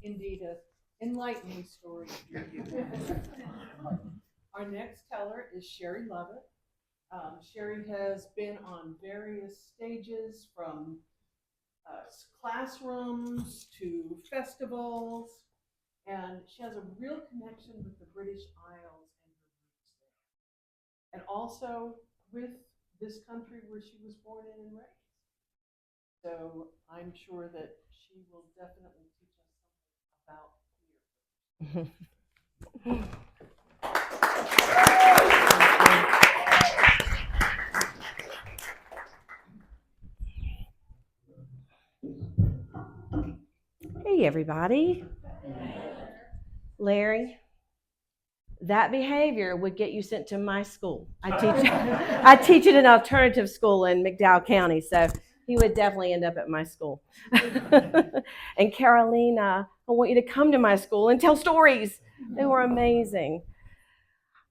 indeed an enlightening story for you. Our next teller is Sherry Lovett. Sherry has been on various stages from classrooms to festivals, and she has a real connection with the British Isles and her roots there, and also with this country where she was born in and raised. So I'm sure that she will definitely teach us something about here. Hey, everybody. Larry, that behavior would get you sent to my school. I teach at an alternative school in McDowell County, so he would definitely end up at my school. And Carolina, I want you to come to my school and tell stories. They were amazing.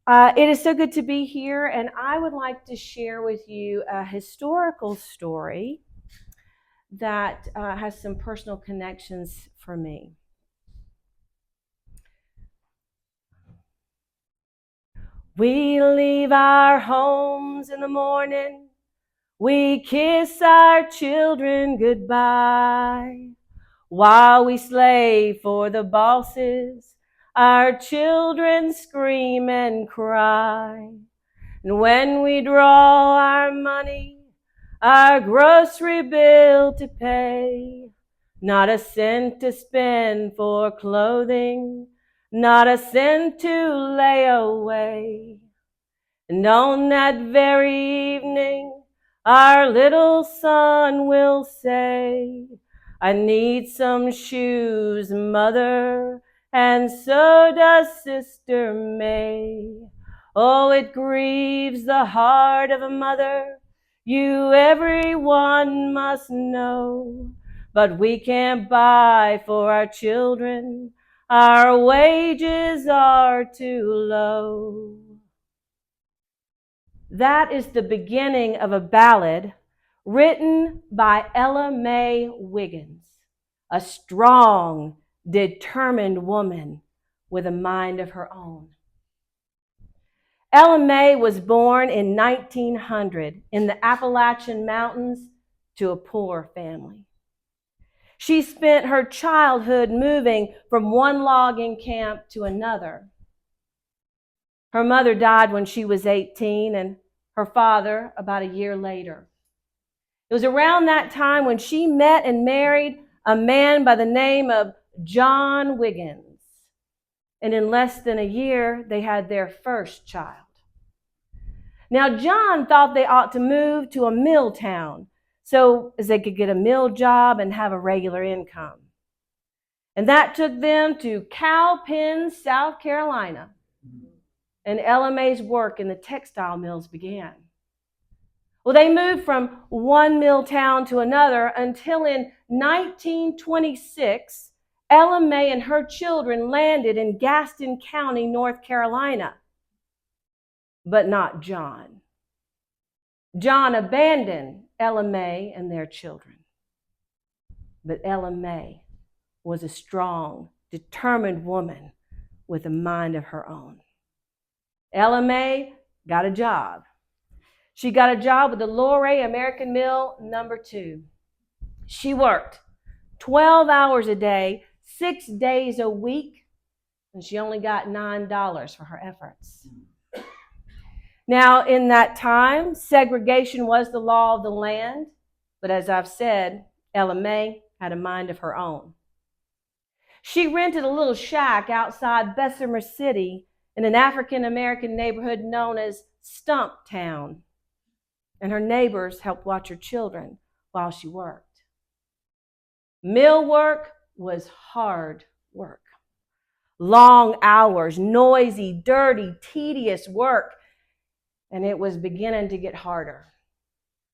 It is so good to be here, and I would like to share with you a historical story that has some personal connections for me. We leave our homes in the morning. We kiss our children goodbye. While we slave for the bosses, our children scream and cry. And when we draw our money, our grocery bill to pay, not a cent to spend for clothing, not a cent to lay away. And on that very evening, our little son will say, I need some shoes, Mother, and so does Sister May. Oh, it grieves the heart of a mother, you everyone must know. But we can't buy for our children, our wages are too low. That is the beginning of a ballad written by Ella Mae Wiggins, a strong, determined woman with a mind of her own. Ella Mae was born in 1900 in the Appalachian Mountains to a poor family. She spent her childhood moving from one logging camp to another. Her mother died when she was 18 and her father about a year later. It was around that time when she met and married a man by the name of John Wiggins. And in less than a year, they had their first child. Now, John thought they ought to move to a mill town so as they could get a mill job and have a regular income. And that took them to Cowpen, South Carolina. And Ella Mae's work in the textile mills began. Well, they moved from one mill town to another until in 1926, Ella Mae and her children landed in Gaston County, North Carolina. But not John. John abandoned Ella Mae and their children. But Ella Mae was a strong, determined woman with a mind of her own. Ella Mae got a job. She got a job with the Luray American Mill No. 2. She worked 12 hours a day, 6 days a week, and she only got $9 for her efforts. Now, in that time, segregation was the law of the land, but as I've said, Ella Mae had a mind of her own. She rented a little shack outside Bessemer City in an African-American neighborhood known as Stumptown. And her neighbors helped watch her children while she worked. Mill work was hard work. Long hours, noisy, dirty, tedious work. And it was beginning to get harder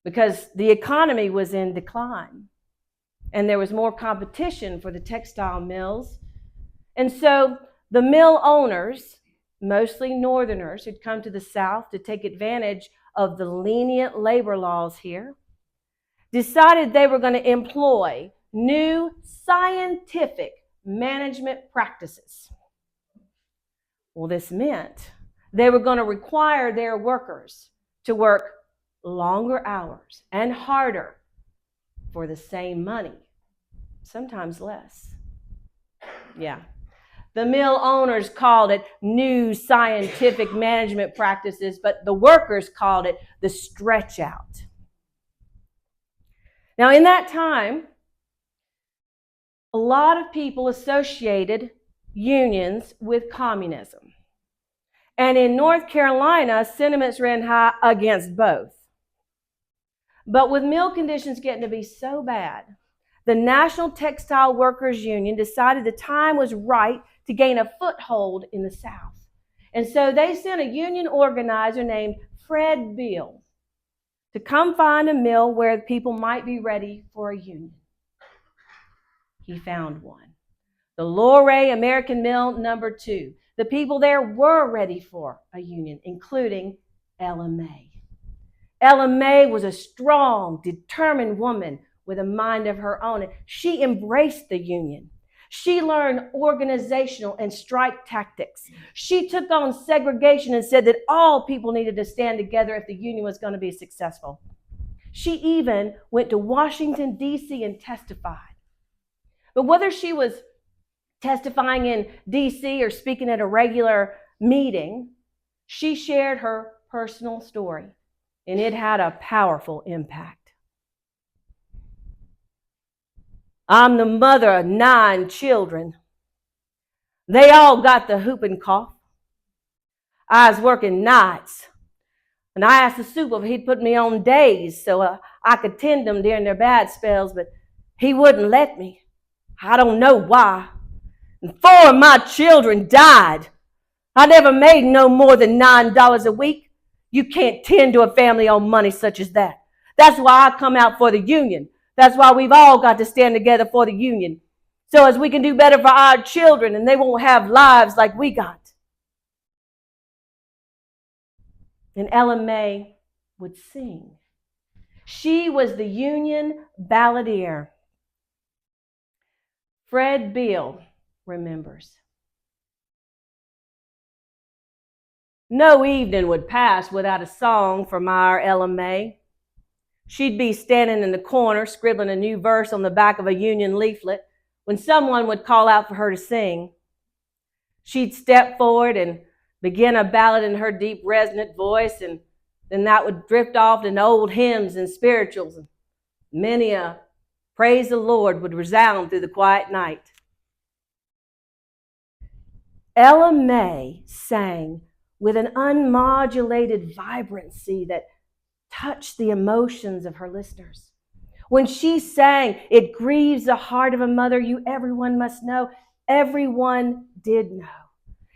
because the economy was in decline. And there was more competition for the textile mills. And so the mill owners, mostly Northerners who'd come to the South to take advantage of the lenient labor laws here, decided they were going to employ new scientific management practices. Well, this meant they were going to require their workers to work longer hours and harder for the same money, sometimes less. Yeah. The mill owners called it new scientific management practices, but the workers called it the stretch out. Now, in that time, a lot of people associated unions with communism. And in North Carolina, sentiments ran high against both. But with mill conditions getting to be so bad, the National Textile Workers Union decided the time was right to gain a foothold in the South. And so they sent a union organizer named Fred Beal to come find a mill where people might be ready for a union. He found one. The Luray American Mill number 2. The people there were ready for a union, including Ella May. Ella May was a strong, determined woman with a mind of her own. She embraced the union. She learned organizational and strike tactics. She took on segregation and said that all people needed to stand together if the union was going to be successful. She even went to Washington, D.C. and testified. But whether she was testifying in D.C. or speaking at a regular meeting, she shared her personal story, and it had a powerful impact. I'm the mother of 9 children. They all got the whooping cough. I was working nights, and I asked the super if he'd put me on days so I could tend them during their bad spells, but he wouldn't let me. I don't know why. And 4 of my children died. I never made no more than $9 a week. You can't tend to a family on money such as that. That's why I come out for the union. That's why we've all got to stand together for the union, so as we can do better for our children and they won't have lives like we got. And Ella May would sing. She was the union balladeer. Fred Beal remembers. No evening would pass without a song from our Ella May. She'd be standing in the corner scribbling a new verse on the back of a union leaflet when someone would call out for her to sing. She'd step forward and begin a ballad in her deep, resonant voice, and then that would drift off into old hymns and spirituals. And many a praise the Lord would resound through the quiet night. Ella May sang with an unmodulated vibrancy that touched the emotions of her listeners. When she sang, "It grieves the heart of a mother, you everyone must know," everyone did know.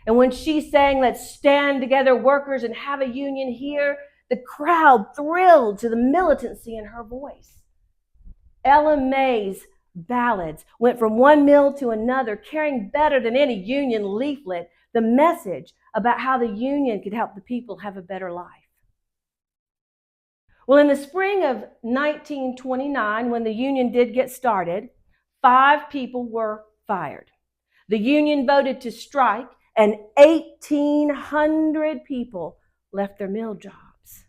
And when she sang, "Let's stand together, workers, and have a union here," the crowd thrilled to the militancy in her voice. Ella May's ballads went from one mill to another, carrying better than any union leaflet the message about how the union could help the people have a better life. Well, in the spring of 1929, when the union did get started, 5 people were fired. The union voted to strike, and 1,800 people left their mill jobs.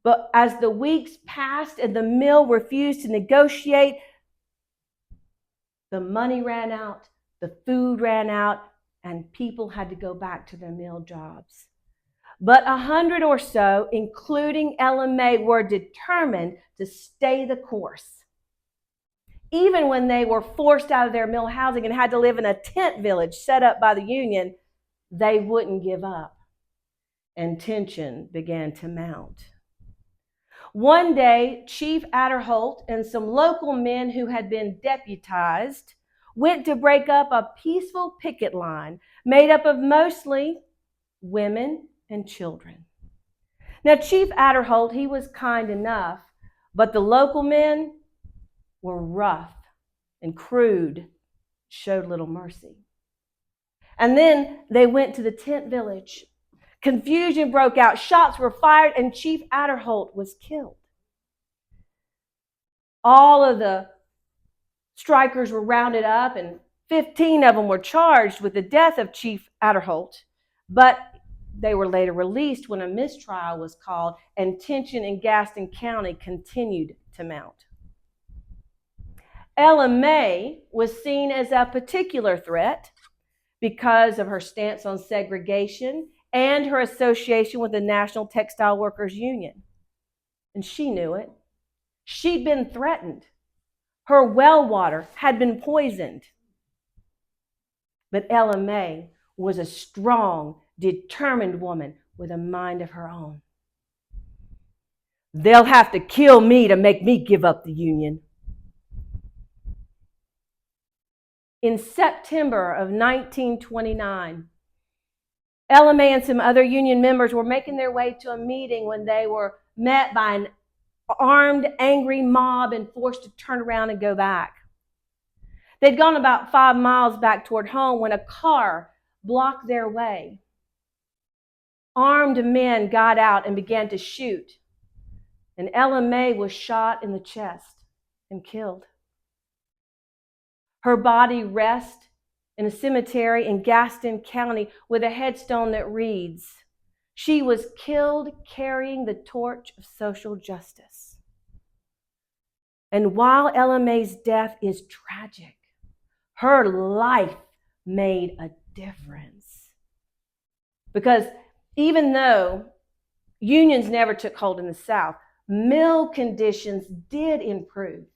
But as the weeks passed and the mill refused to negotiate, the money ran out, the food ran out, and people had to go back to their mill jobs. But 100 or so, including Ella May, were determined to stay the course. Even when they were forced out of their mill housing and had to live in a tent village set up by the union, they wouldn't give up. And tension began to mount. One day, Chief Adderholt and some local men who had been deputized went to break up a peaceful picket line made up of mostly women and children. Now, Chief Adderholt, he was kind enough, but the local men were rough and crude, showed little mercy. And then they went to the tent village. Confusion broke out, shots were fired, and Chief Adderholt was killed. All of the Strikers were rounded up, and 15 of them were charged with the death of Chief Adderholt, but they were later released when a mistrial was called and tension in Gaston County continued to mount. Ella May was seen as a particular threat because of her stance on segregation and her association with the National Textile Workers Union. And she knew it. She'd been threatened. Her well water had been poisoned. But Ella May was a strong, determined woman with a mind of her own. They'll have to kill me to make me give up the union. In September of 1929, Ella May and some other union members were making their way to a meeting when they were met by an armed, angry mob and forced to turn around and go back. They'd gone about 5 miles back toward home when a car blocked their way. Armed men got out and began to shoot, and Ella May was shot in the chest and killed. Her body rests in a cemetery in Gaston County with a headstone that reads, "She was killed carrying the torch of social justice." And while Ella May's death is tragic, her life made a difference. Because even though unions never took hold in the South, mill conditions did improve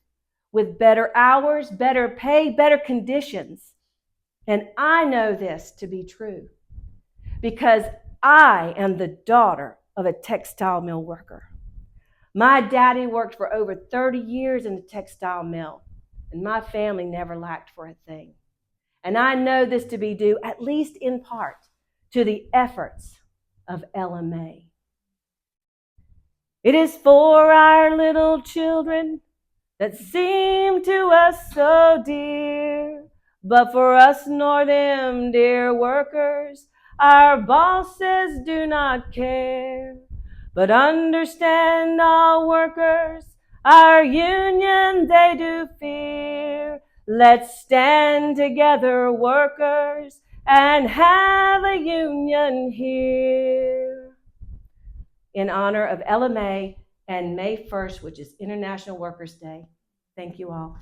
with better hours, better pay, better conditions. And I know this to be true because I am the daughter of a textile mill worker. My daddy worked for over 30 years in the textile mill, and my family never lacked for a thing. And I know this to be due, at least in part, to the efforts of Ella May. It is for our little children that seem to us so dear, but for us nor them, dear workers, our bosses do not care. But understand all workers, our union they do fear. Let's stand together, workers, and have a union here. In honor of Ella May and May 1st, which is International Workers' Day. Thank you all.